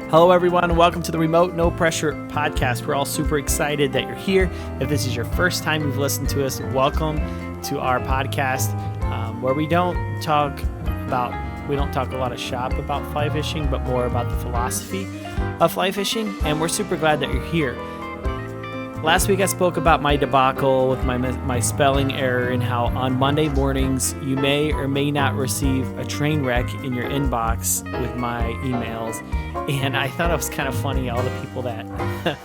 Hello, everyone, and welcome to the Remote No Pressure podcast. We're all super excited that you're here. If this is your first time you've listened to us, welcome to our podcast, where we don't talk a lot of shop about fly fishing, but more about the philosophy of fly fishing. And we're super glad that you're here. Last week I spoke about my debacle with my spelling error and how on Monday mornings you may or may not receive a train wreck in your inbox with my emails. And I thought it was kind of funny, all the people that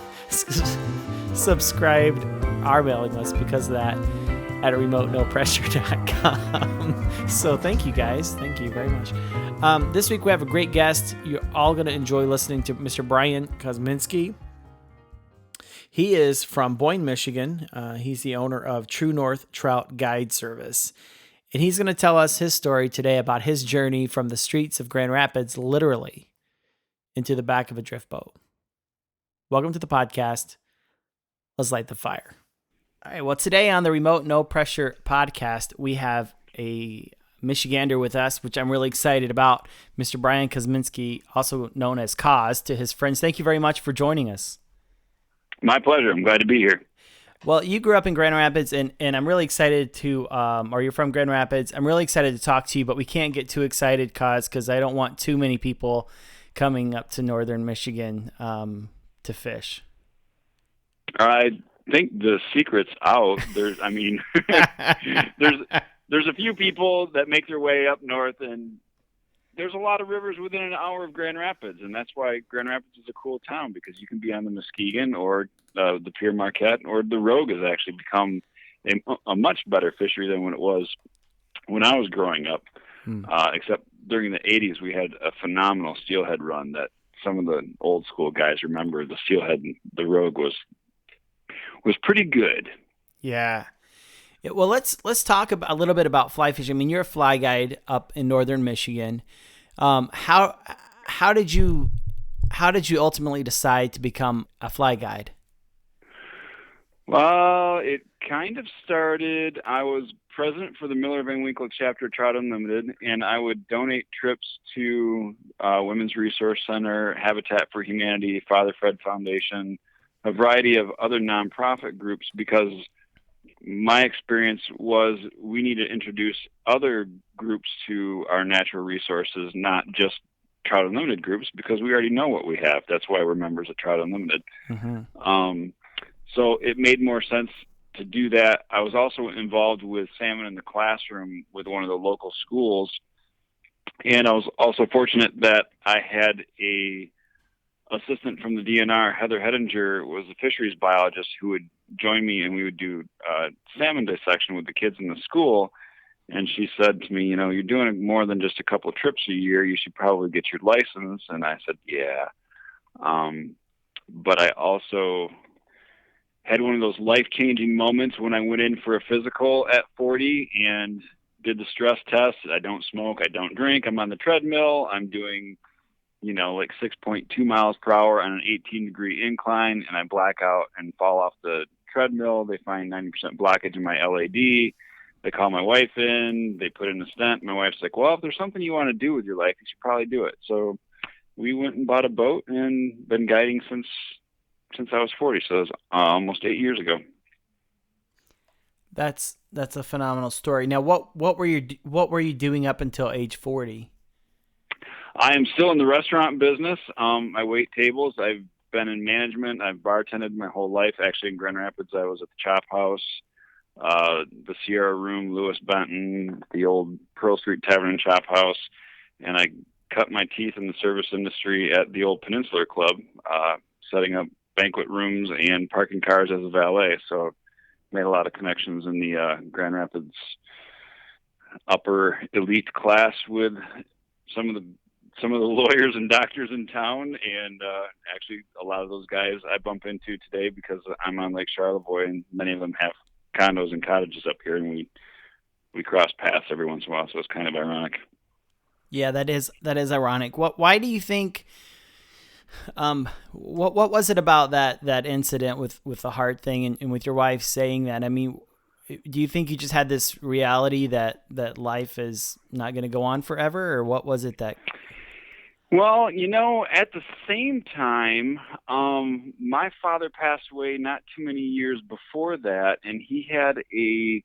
subscribed our mailing list because of that at remotenopressure.com. So thank you guys. Thank you very much. This week we have a great guest. You're all going to enjoy listening to Mr. Brian Kozminski. He is from Boyne, Michigan. He's the owner of True North Trout Guide Service. And he's going to tell us his story today about his journey from the streets of Grand Rapids, literally, into the back of a drift boat. Welcome to the podcast. Let's light the fire. All right, well, today on the Remote No Pressure podcast, we have a Michigander with us, which I'm really excited about, Mr. Brian Kozminski, also known as Koz to his friends. Thank you very much for joining us. My pleasure. I'm glad to be here. Well, you grew up in Grand Rapids, and I'm really excited to, or you're from Grand Rapids. I'm really excited to talk to you, but we can't get too excited, Koz, because I don't want too many people coming up to northern Michigan to fish. I think the secret's out. There's a few people that make their way up north, and there's a lot of rivers within an hour of Grand Rapids, and that's why Grand Rapids is a cool town, because you can be on the Muskegon or the Pierre Marquette, or the Rogue has actually become a much better fishery than when it was when I was growing up. Except during the 80s, we had a phenomenal steelhead run that some of the old school guys remember. The steelhead, the Rogue was pretty good. Yeah. Well, let's talk a little bit about fly fishing. I mean, you're a fly guide up in northern Michigan. How did you ultimately decide to become a fly guide? Well, it kind of started. I was president for the Miller Van Winkle chapter of Trout Unlimited, and I would donate trips to Women's Resource Center, Habitat for Humanity, Father Fred Foundation, a variety of other nonprofit groups, because my experience was we need to introduce other groups to our natural resources, not just Trout Unlimited groups, because we already know what we have. That's why we're members of Trout Unlimited. Mm-hmm. So it made more sense to do that. I was also involved with Salmon in the Classroom with one of the local schools, and I was also fortunate that I had a assistant from the DNR, Heather Hedinger, was a fisheries biologist who would join me, and we would do salmon dissection with the kids in the school. And she said to me, you're doing more than just a couple of trips a year. You should probably get your license. And I said, yeah. But I also had one of those life-changing moments when I went in for a physical at 40 and did the stress test. I don't smoke. I don't drink. I'm on the treadmill. I'm doing like 6.2 miles per hour on an 18-degree incline, and I black out and fall off the treadmill. They find 90% blockage in my LAD. They call my wife in. They put in a stent. My wife's like, well, if there's something you want to do with your life, you should probably do it. So we went and bought a boat and been guiding since I was 40. So it was almost 8 years ago. That's a phenomenal story. Now, what were you doing up until age 40? I am still in the restaurant business. I wait tables. I've been in management. I've bartended my whole life. Actually, in Grand Rapids, I was at the Chop House, the Sierra Room, Lewis Benton, the old Pearl Street Tavern and Chop House, and I cut my teeth in the service industry at the old Peninsular Club, setting up banquet rooms and parking cars as a valet. So made a lot of connections in the Grand Rapids upper elite class with some of the lawyers and doctors in town, and actually a lot of those guys I bump into today because I'm on Lake Charlevoix, and many of them have condos and cottages up here, and we cross paths every once in a while, so it's kind of ironic. Yeah, that is ironic. Why do you think? What was it about that incident with the heart thing and with your wife saying that? I mean, do you think you just had this reality that life is not going to go on forever, or what was it that? Well, at the same time, my father passed away not too many years before that, and he had a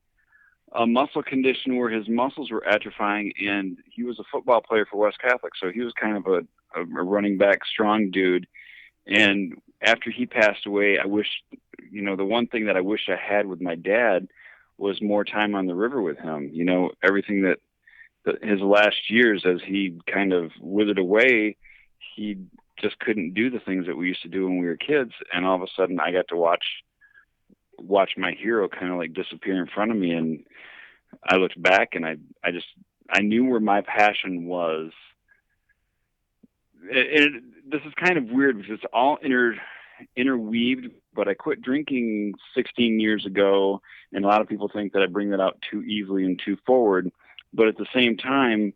muscle condition where his muscles were atrophying, and he was a football player for West Catholic, so he was kind of a running back, strong dude. And after he passed away, I wish, the one thing that I wish I had with my dad was more time on the river with him. Everything that his last years, as he kind of withered away, he just couldn't do the things that we used to do when we were kids. And all of a sudden I got to watch my hero kind of like disappear in front of me. And I looked back and I knew where my passion was. This is kind of weird because it's all interweaved, but I quit drinking 16 years ago. And a lot of people think that I bring that out too easily and too forward. But at the same time,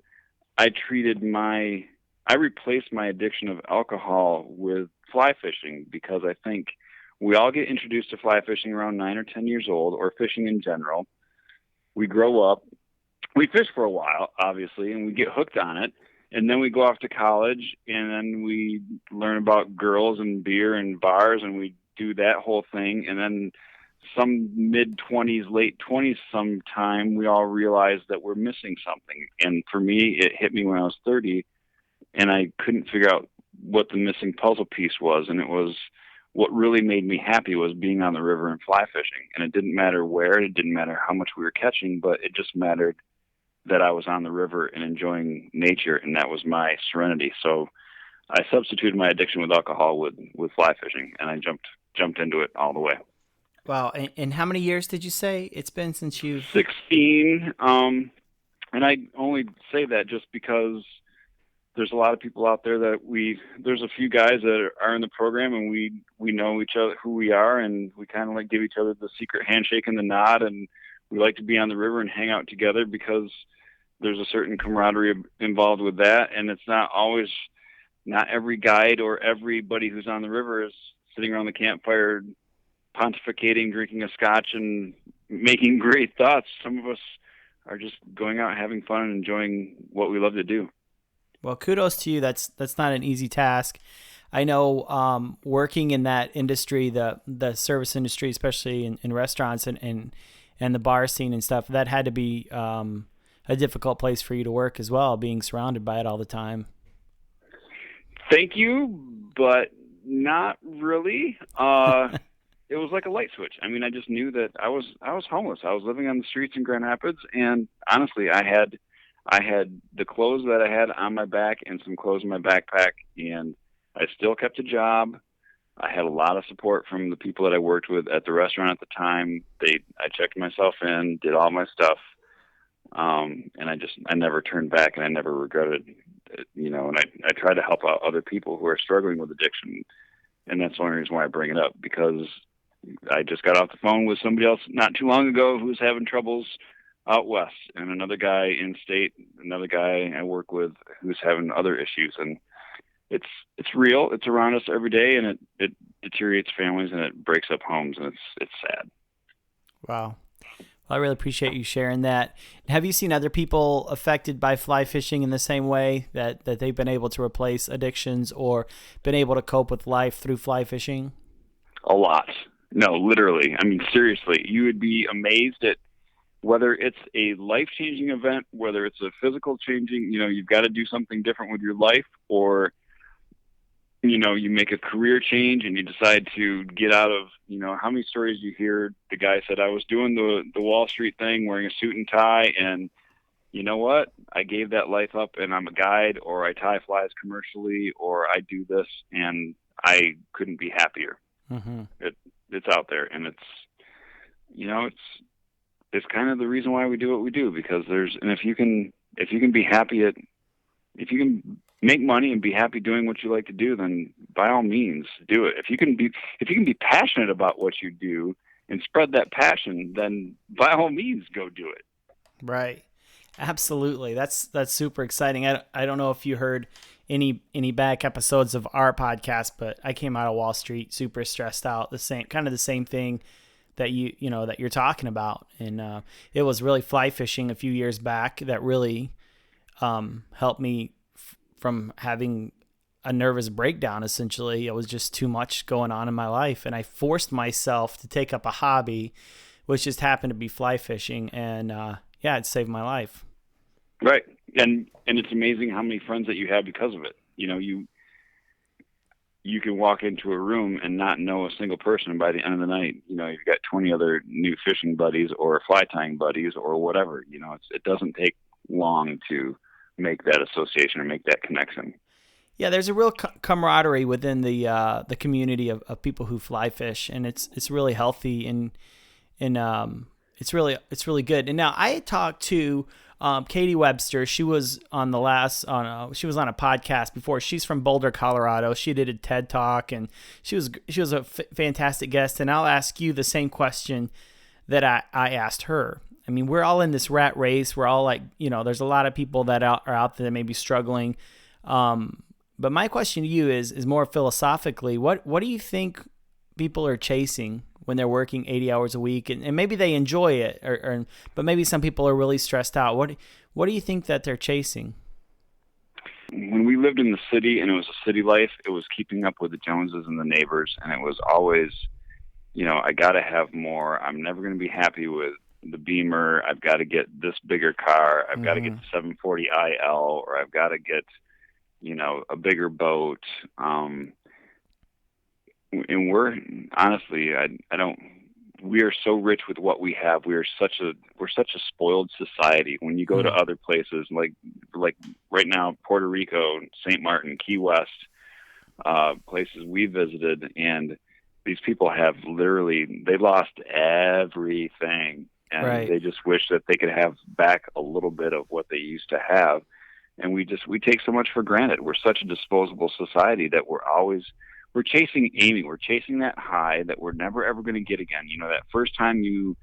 I replaced my addiction of alcohol with fly fishing, because I think we all get introduced to fly fishing around 9 or 10 years old, or fishing in general. We grow up, we fish for a while, obviously, and we get hooked on it. And then we go off to college, and then we learn about girls and beer and bars, and we do that whole thing. And then some mid-20s, late 20s sometime, we all realize that we're missing something. And for me, it hit me when I was 30, and I couldn't figure out what the missing puzzle piece was. And it was what really made me happy was being on the river and fly fishing. And it didn't matter where, it didn't matter how much we were catching, but it just mattered that I was on the river and enjoying nature, and that was my serenity. So I substituted my addiction with alcohol with fly fishing, and I jumped into it all the way. Wow. And how many years did you say it's been since you've... 16. And I only say that just because there's a lot of people out there that there's a few guys that are in the program, and we know each other, who we are, and we kind of like give each other the secret handshake and the nod, and we like to be on the river and hang out together because there's a certain camaraderie involved with that. And it's not every guide or everybody who's on the river is sitting around the campfire pontificating, drinking a scotch, and making great thoughts. Some of us are just going out having fun and enjoying what we love to do. Well, kudos to you. That's not an easy task. I know working in that industry, the service industry, especially in restaurants and the bar scene and stuff, that had to be a difficult place for you to work as well, being surrounded by it all the time. Thank you, but not really. It was like a light switch. I mean, I just knew that I was homeless. I was living on the streets in Grand Rapids, and honestly, I had the clothes that I had on my back and some clothes in my backpack, and I still kept a job. I had a lot of support from the people that I worked with at the restaurant at the time. I checked myself in, did all my stuff, and I never turned back, and I never regretted it, and I try to help out other people who are struggling with addiction, and that's the only reason why I bring it up, because I just got off the phone with somebody else not too long ago who's having troubles out west, and another guy in state, another guy I work with who's having other issues, and it's real. It's around us every day, and it deteriorates families, and it breaks up homes, and it's sad. Wow. Well, I really appreciate you sharing that. Have you seen other people affected by fly fishing in the same way that they've been able to replace addictions or been able to cope with life through fly fishing? A lot. No, literally. I mean, seriously, you would be amazed at whether it's a life-changing event, whether it's a physical changing, you've got to do something different with your life, or, you make a career change and you decide to get out of, how many stories you hear. The guy said, I was doing the Wall Street thing, wearing a suit and tie, and you know what? I gave that life up, and I'm a guide, or I tie flies commercially, or I do this, and I couldn't be happier. Mm-hmm. It's out there, and it's kind of the reason why we do what we do, because if you can be happy if you can make money and be happy doing what you like to do, then by all means do it. If you can be passionate about what you do and spread that passion, then by all means go do it. Right. Absolutely. That's super exciting. I don't know if you heard any back episodes of our podcast, but I came out of Wall Street super stressed out, the same thing that that you're talking about. And it was really fly fishing a few years back that really helped me from having a nervous breakdown. Essentially, it was just too much going on in my life, and I forced myself to take up a hobby, which just happened to be fly fishing, and yeah, it saved my life. Right, and it's amazing how many friends that you have because of it. You can walk into a room and not know a single person. By the end of the night, you've got 20 other new fishing buddies or fly tying buddies or whatever. It doesn't take long to make that association or make that connection. Yeah, there's a real camaraderie within the community of people who fly fish, and it's really healthy and it's really good. And now I had talked to Katie Webster. She was on she was on a podcast before. She's from Boulder, Colorado. She did a TED Talk, and she was a fantastic guest. And I'll ask you the same question that I asked her. I mean, we're all in this rat race. We're all like, there's a lot of people that are out there that may be struggling. But my question to you is more philosophically, what do you think people are chasing when they're working 80 hours a week, and maybe they enjoy it, but maybe some people are really stressed out. What do you think that they're chasing? When we lived in the city and it was a city life, it was keeping up with the Joneses and the neighbors, and it was always, I got to have more. I'm never going to be happy with the Beamer. I've got to get this bigger car. I've got to get the 740 IL, or I've got to get, a bigger boat. And we're honestly, we are so rich with what we have. We're such a spoiled society. When you go to other places, like right now, Puerto Rico, St. Martin, Key West, places we visited, and these people have they lost everything, and right. They just wish that they could have back a little bit of what they used to have. And we take so much for granted. We're such a disposable society that we're chasing Amy. We're chasing that high that we're never ever going to get again. That first time you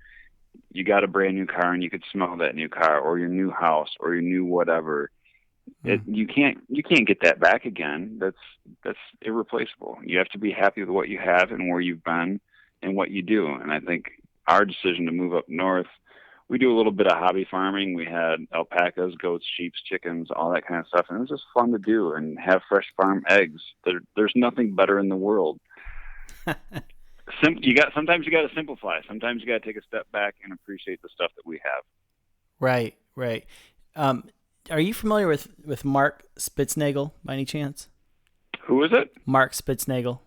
got a brand new car and you could smell that new car, or your new house, or your new whatever. You can't get that back again. That's irreplaceable. You have to be happy with what you have and where you've been and what you do. And I think our decision to move up north, we do a little bit of hobby farming. We had alpacas, goats, sheep, chickens, all that kind of stuff. And it was just fun to do and have fresh farm eggs. There's nothing better in the world. Sometimes you got to simplify. Sometimes you got to take a step back and appreciate the stuff that we have. Right. Are you familiar with Mark Spitznagel by any chance? Who is it? Mark Spitznagel.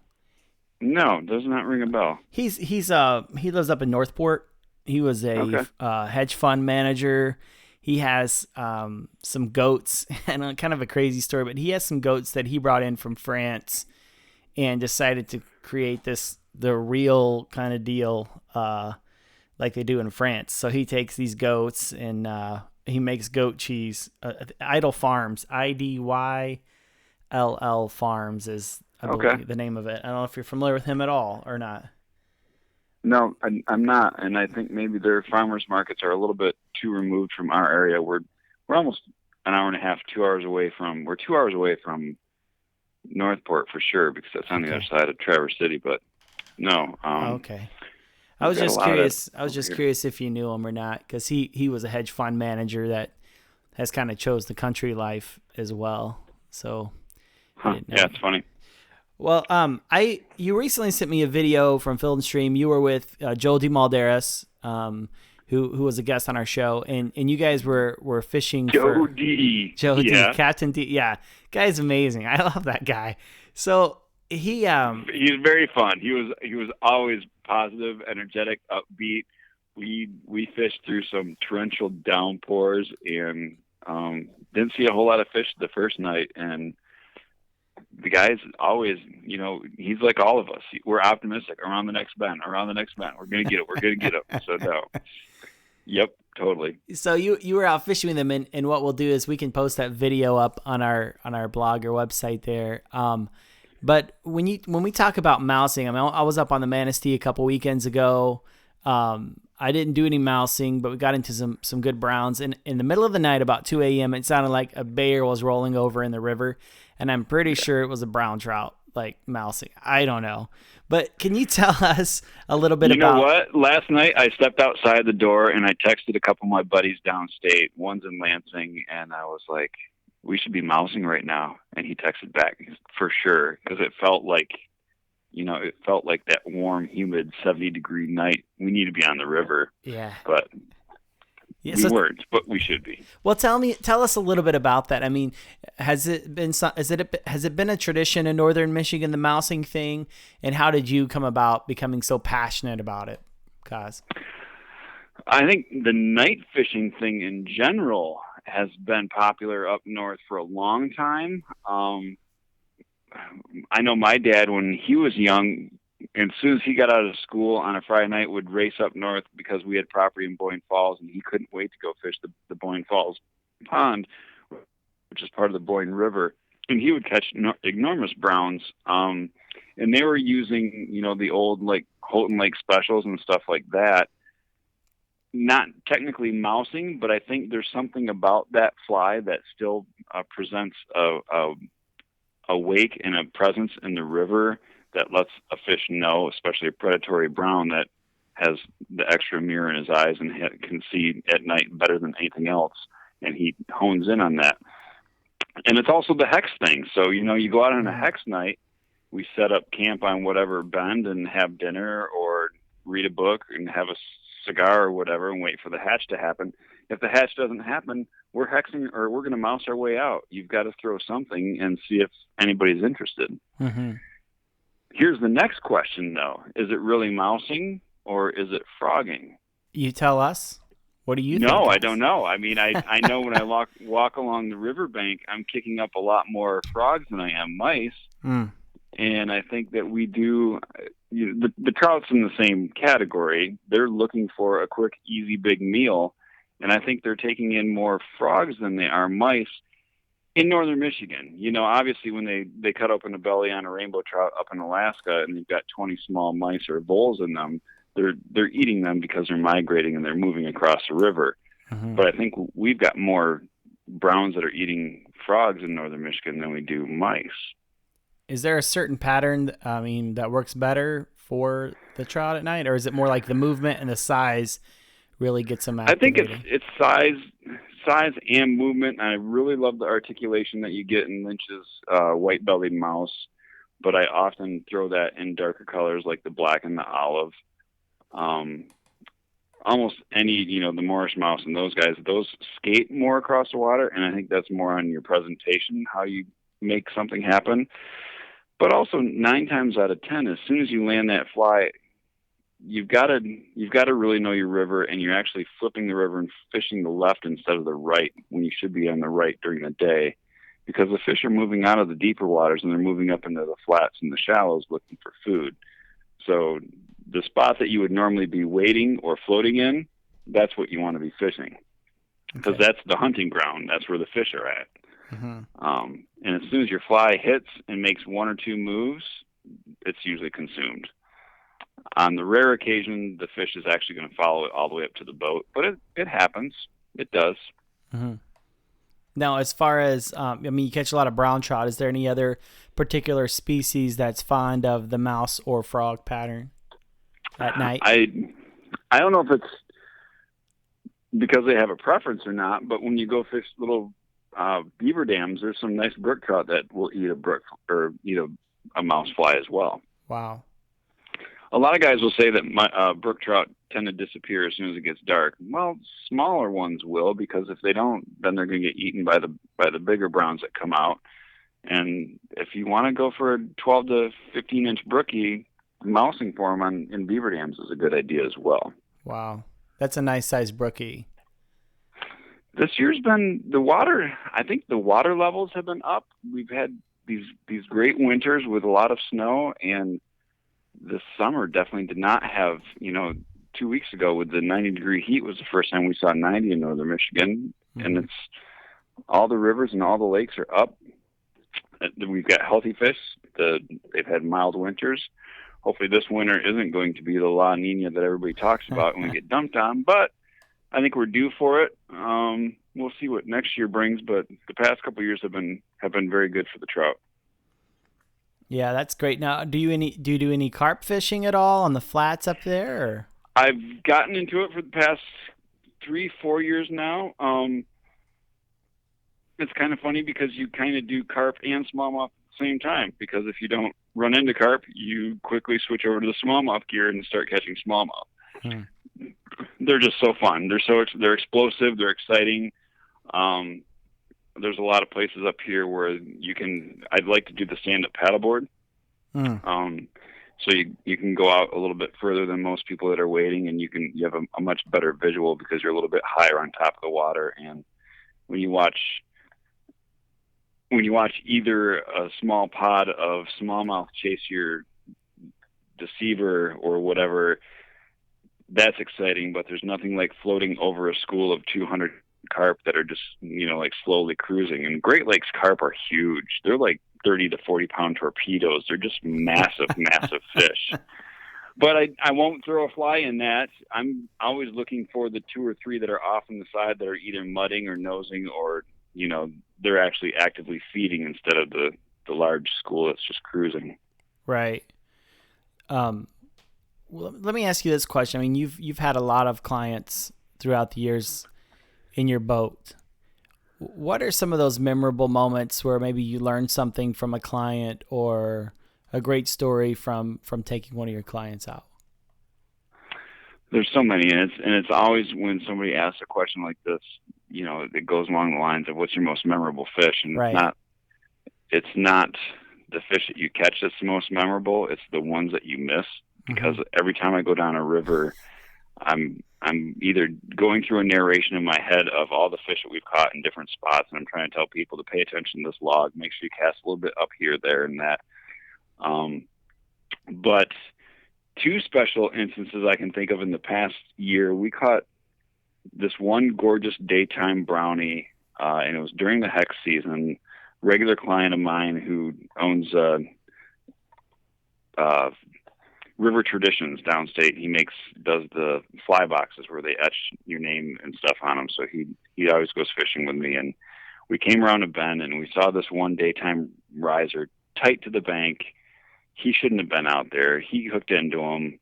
No, does not ring a bell. He lives up in Northport. He was a hedge fund manager. He has some goats, and kind of a crazy story, but he has some goats that he brought in from France and decided to create the real kind of deal like they do in France. So he takes these goats and he makes goat cheese. Idle Farms, IDYLL Farms is I believe the name of it. I don't know if you're familiar with him at all or not. No, I'm not, and I think maybe their farmers markets are a little bit too removed from our area. We're almost an hour and a half, 2 hours away from. We're 2 hours away from Northport for sure, because that's on the other side of Traverse City. But no. Okay. I was just curious. I was just curious if you knew him or not, because he was a hedge fund manager that has kind of chose the country life as well. So. Yeah, it's funny. Well, you recently sent me a video from Field and Stream. You were with Joe DeMalderas, who was a guest on our show, and you guys were fishing Joe D, Captain D. Yeah, guy's amazing. I love that guy. So he's very fun. He was always positive, energetic, upbeat. We fished through some torrential downpours and didn't see a whole lot of fish the first night, and the guy's always, he's like all of us. We're optimistic. Around the next bend. We're going to get it. So no. Yep, totally. So you were out fishing with him, and what we'll do is we can post that video up on our blog or website there. But when we talk about mousing, I mean, I was up on the Manistee a couple weekends ago. I didn't do any mousing, but we got into some good browns. And in the middle of the night, about 2 a.m., it sounded like a bear was rolling over in the river. And I'm pretty sure it was a brown trout, like mousing. I don't know. But can you tell us a little bit about... You know what? Last night I stepped outside the door and I texted a couple of my buddies downstate. One's in Lansing, and I was like, we should be mousing right now. And he texted back, for sure, because it felt like, it felt like that warm, humid 70-degree night. We need to be on the river. Yeah. But we weren't, but we should be. Well, tell us a little bit about that. I mean, has it been a tradition in northern Michigan, the mousing thing, and how did you come about becoming so passionate about it, Kaz? I think the night fishing thing in general has been popular up north for a long time. I know my dad, when he was young, as soon as he got out of school on a Friday night, would race up north because we had property in Boyne Falls, and he couldn't wait to go fish the Boyne Falls pond, which is part of the Boyne River. And he would catch enormous browns. And they were using, the old like Houghton Lake specials and stuff like that. Not technically mousing, but I think there's something about that fly that still presents a wake and a presence in the river that lets a fish know, especially a predatory brown that has the extra mirror in his eyes and can see at night better than anything else. And he hones in on that. And it's also the hex thing. So, you go out on a hex night, we set up camp on whatever bend and have dinner or read a book and have a cigar or whatever and wait for the hatch to happen. If the hatch doesn't happen, we're hexing or we're going to mouse our way out. You've got to throw something and see if anybody's interested. Mm-hmm. Here's the next question, though. Is it really mousing or is it frogging? You tell us. What do you think? No, I don't know. I mean, I know when I walk along the riverbank, I'm kicking up a lot more frogs than I am mice. Mm. And I think that we do, the trout's in the same category. They're looking for a quick, easy, big meal. And I think they're taking in more frogs than they are mice in northern Michigan. Obviously when they cut open a belly on a rainbow trout up in Alaska and they've got 20 small mice or voles in them, they're eating them because they're migrating and they're moving across the river. Mm-hmm. But I think we've got more browns that are eating frogs in northern Michigan than we do mice. Is there a certain pattern, that works better for the trout at night, or is it more like the movement and the size really gets them activated? I think it's size and movement. I really love the articulation that you get in Lynch's white-bellied mouse, but I often throw that in darker colors like the black and the olive. Almost any, the Moorish mouse and those guys, those skate more across the water, and I think that's more on your presentation, how you make something happen. But also 9 times out of 10, as soon as you land that fly, you've got to really know your river, and you're actually flipping the river and fishing the left instead of the right when you should be on the right during the day, because the fish are moving out of the deeper waters and they're moving up into the flats and the shallows looking for food. So the spot that you would normally be wading or floating in, that's what you want to be fishing, because that's the hunting ground. That's where the fish are at. Mm-hmm. And as soon as your fly hits and makes 1 or 2 moves, it's usually consumed. On the rare occasion, the fish is actually going to follow it all the way up to the boat, but it happens. It does. Mm-hmm. Now, as far as, you catch a lot of brown trout. Is there any other particular species that's fond of the mouse or frog pattern at night? I don't know if it's because they have a preference or not, but when you go fish little beaver dams, there's some nice brook trout that will eat a brook or eat a mouse fly as well. Wow. A lot of guys will say that brook trout tend to disappear as soon as it gets dark. Well, smaller ones will, because if they don't, then they're going to get eaten by the bigger browns that come out. And if you want to go for a 12 to 15 inch brookie, mousing for them in beaver dams is a good idea as well. Wow, that's a nice size brookie. This year's been the water. I think the water levels have been up. We've had these great winters with a lot of snow, and this summer definitely did not have, 2 weeks ago with the 90-degree heat was the first time we saw 90 in northern Michigan. Mm-hmm. And it's all the rivers and all the lakes are up. We've got healthy fish. They've had mild winters. Hopefully this winter isn't going to be the La Nina that everybody talks about when we get dumped on, but I think we're due for it. We'll see what next year brings, but the past couple of years have been very good for the trout. Yeah, that's great. Now, do you do any carp fishing at all on the flats up there? Or? I've gotten into it for the past 3-4 years now. it's kind of funny because you kind of do carp and smallmouth at the same time, because if you don't run into carp, you quickly switch over to the smallmouth gear and start catching smallmouth. Hmm. They're just so fun. They're explosive. They're exciting. There's a lot of places up here where I'd like to do the stand-up paddleboard. So you can go out a little bit further than most people that are wading, and you have a much better visual because you're a little bit higher on top of the water. And when you watch either a small pod of smallmouth chase your deceiver or whatever, that's exciting. But there's nothing like floating over a school of 200 carp that are just, like slowly cruising. And Great Lakes carp are huge. They're like 30 to 40 pound torpedoes. They're just massive, massive fish. But I won't throw a fly in that. I'm always looking for the 2 or 3 that are off on the side that are either mudding or nosing, or, they're actually actively feeding instead of the large school that's just cruising. Right. Well, let me ask you this question. I mean, you've had a lot of clients throughout the years in your boat. What are some of those memorable moments where maybe you learned something from a client or a great story from taking one of your clients out? There's so many, and it's always when somebody asks a question like this, it goes along the lines of what's your most memorable fish, and Right. it's not the fish that you catch that's the most memorable. It's the ones that you miss, because every time I go down a river, I'm either going through a narration in my head of all the fish that we've caught in different spots, and I'm trying to tell people to pay attention to this log, make sure you cast a little bit up here, there, and that. But 2 special instances I can think of in the past year, we caught this one gorgeous daytime brownie, and it was during the hex season. Regular client of mine who owns River Traditions downstate. He does the fly boxes where they etch your name and stuff on them. So he always goes fishing with me, and we came around a bend and we saw this one daytime riser tight to the bank. He shouldn't have been out there. He hooked into him.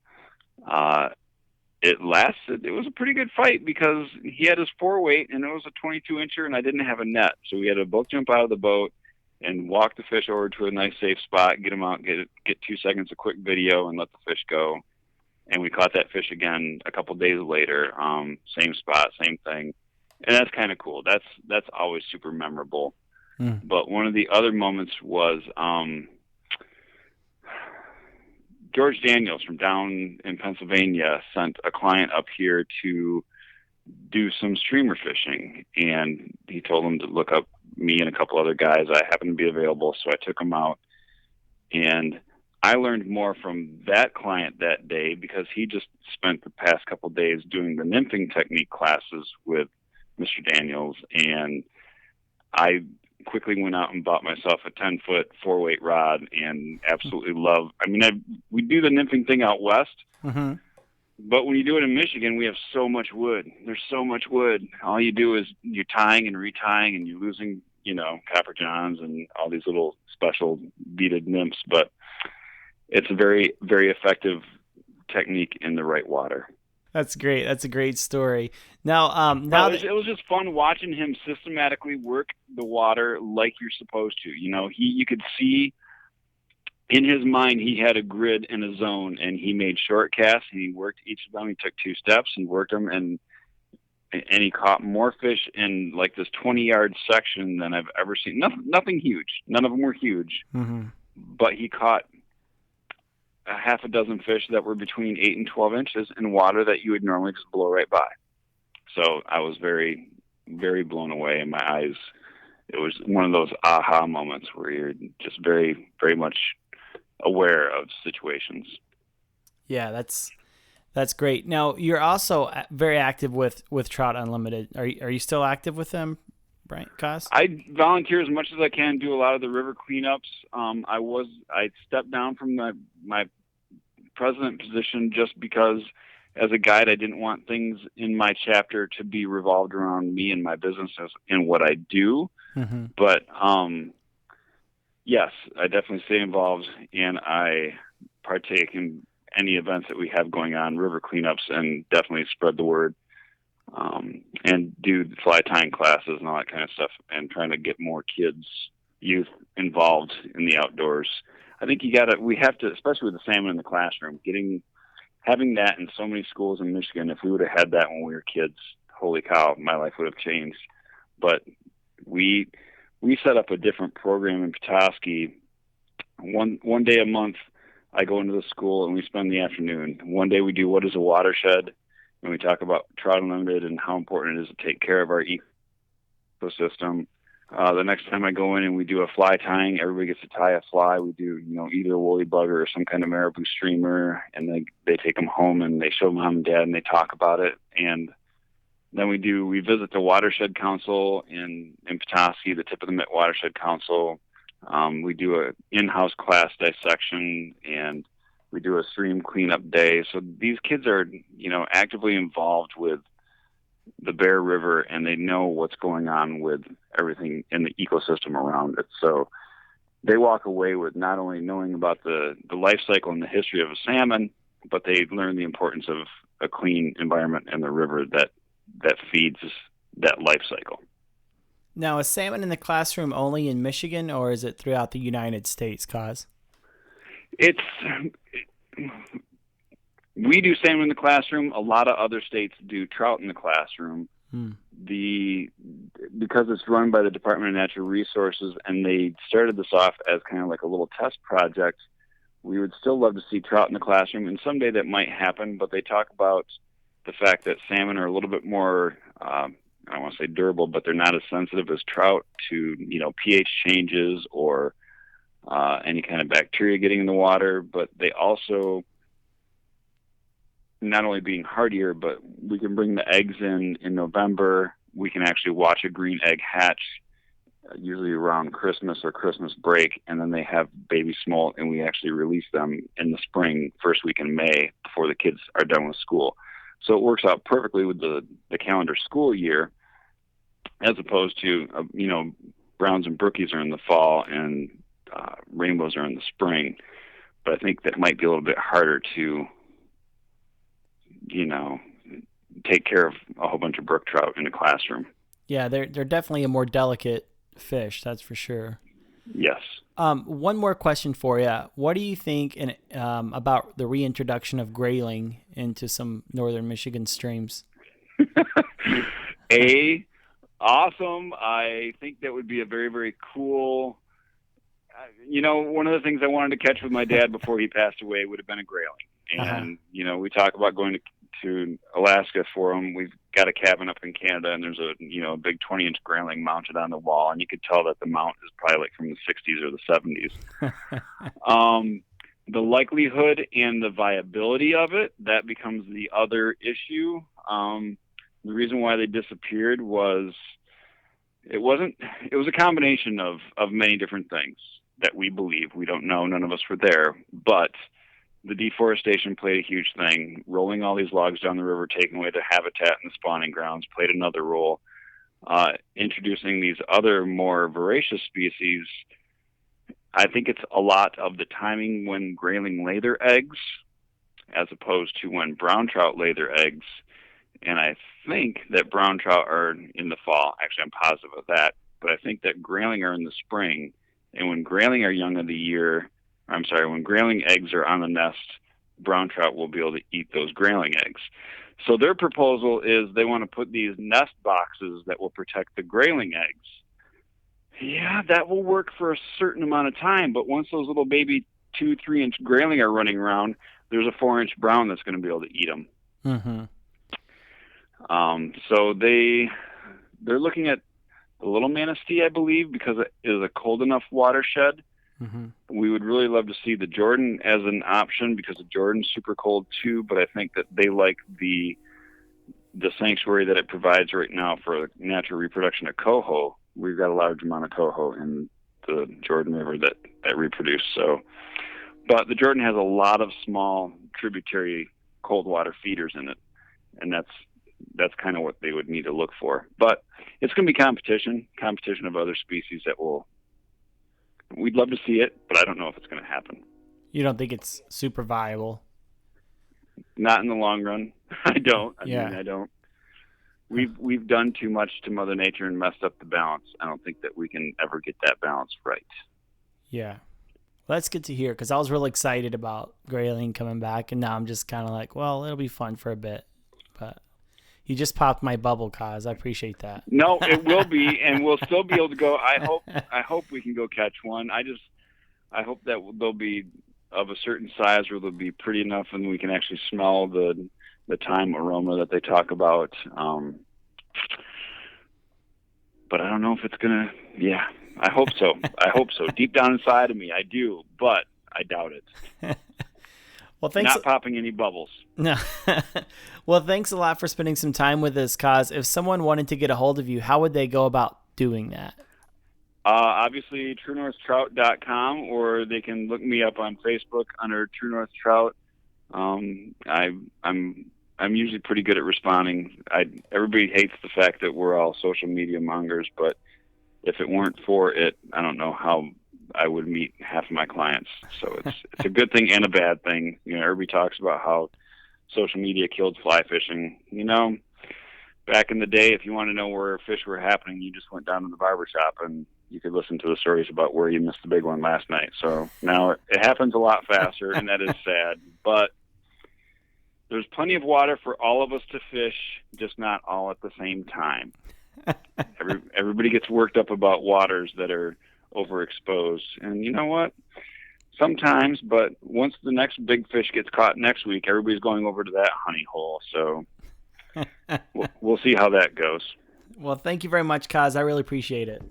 It was a pretty good fight because he had his 4-weight and it was a 22-incher, and I didn't have a net. So we had to both jump out of the boat and walk the fish over to a nice safe spot, get him out, get 2 seconds of quick video and let the fish go. And we caught that fish again a couple days later, same spot, same thing. And that's kind of cool. That's always super memorable. But one of the other moments was George Daniels from down in Pennsylvania sent a client up here to do some streamer fishing, and he told him to look up me and a couple other guys. I happened to be available, so I took him out, and I learned more from that client that day because he just spent the past couple days doing the nymphing technique classes with Mr. Daniels, and I quickly went out and bought myself a 10-foot 4-weight rod and absolutely love. I mean, we do the nymphing thing out west, but when you do it in Michigan, we have so much wood. There's so much wood. All you do is you're tying and retying, and you're losing, copper johns and all these little special beaded nymphs. But it's a very, very effective technique in the right water. That's great. That's a great story. Now, it was just fun watching him systematically work the water like you're supposed to. You could see in his mind he had a grid and a zone, and he made short casts, and he worked each of them. He took 2 steps and worked them, and he caught more fish in like this 20-yard section than I've ever seen. Nothing huge. None of them were huge, but he caught a half a dozen fish that were between 8 and 12 inches in water that you would normally just blow right by. So I was very, very blown away in my eyes. It was one of those aha moments where you're just very, very much aware of situations. Yeah, that's great. Now, you're also very active with Trout Unlimited. Are you still active with them, Brian Koss? I volunteer as much as I can, do a lot of the river cleanups. I stepped down from my president position just because as a guide, I didn't want things in my chapter to be revolved around me and my businesses and what I do. But yes, I definitely stay involved, and I partake in any events that we have going on, river cleanups, and definitely spread the word. and do fly tying classes and all that kind of stuff, and trying to get more youth involved in the outdoors. I think we have to, especially with the salmon in the classroom, having that in so many schools in Michigan. If we would have had that when we were kids, holy cow, my life would have changed. But we set up a different program in Petoskey. One day a month, I go into the school and we spend the afternoon. One day we do what is a watershed, and we talk about Trout Unlimited and how important it is to take care of our ecosystem. The next time I go in and we do a fly tying, everybody gets to tie a fly. We do, either a woolly bugger or some kind of marabou streamer, and they take them home and they show mom and dad and they talk about it. And then we visit the Watershed Council in Petoskey, the Tip of the Mitt Watershed Council. We do a in-house class dissection, and we do a stream cleanup day. So these kids are, actively involved with the Bear River, and they know what's going on with everything in the ecosystem around it. So they walk away with not only knowing about the life cycle and the history of a salmon, but they learn the importance of a clean environment in the river that feeds that life cycle. Now, is salmon in the classroom only in Michigan, or is it throughout the United States, Koz? We do salmon in the classroom. A lot of other states do trout in the classroom. Because it's run by the Department of Natural Resources, and they started this off as kind of like a little test project, we would still love to see trout in the classroom, and someday that might happen. But they talk about the fact that salmon are a little bit more, I don't want to say durable, but they're not as sensitive as trout to, pH changes or any kind of bacteria getting in the water. But they also, not only being hardier, but we can bring the eggs in November. We can actually watch a green egg hatch, usually around Christmas or Christmas break, and then they have baby smolt, and we actually release them in the spring, first week in May, before the kids are done with school. So it works out perfectly with the calendar school year, as opposed to, browns and brookies are in the fall and rainbows are in the spring. But I think that might be a little bit harder to, take care of a whole bunch of brook trout in a classroom. Yeah, they're definitely a more delicate fish, that's for sure. Yes. One more question for you. What do you think about the reintroduction of grayling into some northern Michigan streams? Awesome. I think that would be a very, very cool. One of the things I wanted to catch with my dad before he passed away would have been a grayling. And, we talk about going to Alaska for them. We've got a cabin up in Canada, and there's a big 20-inch grayling mounted on the wall, and you could tell that the mount is probably like from the 60s or the 70s. The likelihood and the viability of it, that becomes the other issue. The reason why they disappeared was it was a combination of many different things that we believe. We don't know. None of us were there, but the deforestation played a huge thing. Rolling all these logs down the river, taking away the habitat and the spawning grounds, played another role. Introducing these other more voracious species, I think it's a lot of the timing when grayling lay their eggs as opposed to when brown trout lay their eggs. And I think that brown trout are in the fall. Actually, I'm positive of that. But I think that grayling are in the spring. And when grayling are young of the year, when grayling eggs are on the nest, brown trout will be able to eat those grayling eggs. So their proposal is they want to put these nest boxes that will protect the grayling eggs. Yeah, that will work for a certain amount of time, but once those little baby 2-3 inch grayling are running around, there's a 4-inch brown that's going to be able to eat them. Mm-hmm. So they're looking at the Little Manistee, I believe, because it is a cold enough watershed. Mm-hmm. We would really love to see the Jordan as an option because the Jordan's super cold too, but I think that they like the sanctuary that it provides right now for natural reproduction of coho. We've got a large amount of coho in the Jordan River that reproduce. So, but the Jordan has a lot of small tributary cold water feeders in it, and that's kind of what they would need to look for. But it's going to be competition of other species we'd love to see it, but I don't know if it's going to happen. You don't think it's super viable? Not in the long run. I don't. I mean, I don't. We've done too much to Mother Nature and messed up the balance. I don't think that we can ever get that balance right. Yeah. Well, that's good to hear, because I was really excited about grayling coming back, and now I'm just kind of like, well, it'll be fun for a bit. But you just popped my bubble, Kaz. I appreciate that. No, it will be, and we'll still be able to go. I hope we can go catch one. I hope that they'll be of a certain size where they'll be pretty enough, and we can actually smell the thyme aroma that they talk about. But I don't know if it's gonna. Yeah, I hope so. I hope so. Deep down inside of me, I do, but I doubt it. Well, thanks. Not popping any bubbles. No. Well, thanks a lot for spending some time with us, Kaz. If someone wanted to get a hold of you, how would they go about doing that? Obviously, TrueNorthTrout.com, or they can look me up on Facebook under True North Trout. I'm usually pretty good at responding. Everybody hates the fact that we're all social media mongers, but if it weren't for it, I don't know how I would meet half of my clients. So it's a good thing and a bad thing. You know, everybody talks about how social media killed fly fishing. You know, back in the day, if you want to know where fish were happening, you just went down to the barbershop and you could listen to the stories about where you missed the big one last night. So now it happens a lot faster, and that is sad. But there's plenty of water for all of us to fish, just not all at the same time. Everybody gets worked up about waters that are overexposed. And you know what? Sometimes, but once the next big fish gets caught next week, everybody's going over to that honey hole. So we'll see how that goes. Well, thank you very much, Kaz. I really appreciate it.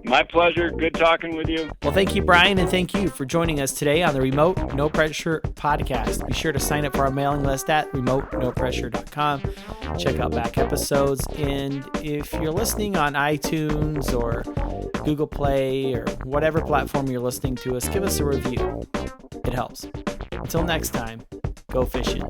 My pleasure. Good talking with you. Well, thank you, Brian, and thank you for joining us today on the Remote No Pressure Podcast. Be sure to sign up for our mailing list at remotenopressure.com. Check out back episodes, and if you're listening on iTunes or Google Play or whatever platform you're listening to us, give us a review. It helps. Until next time, go fishing.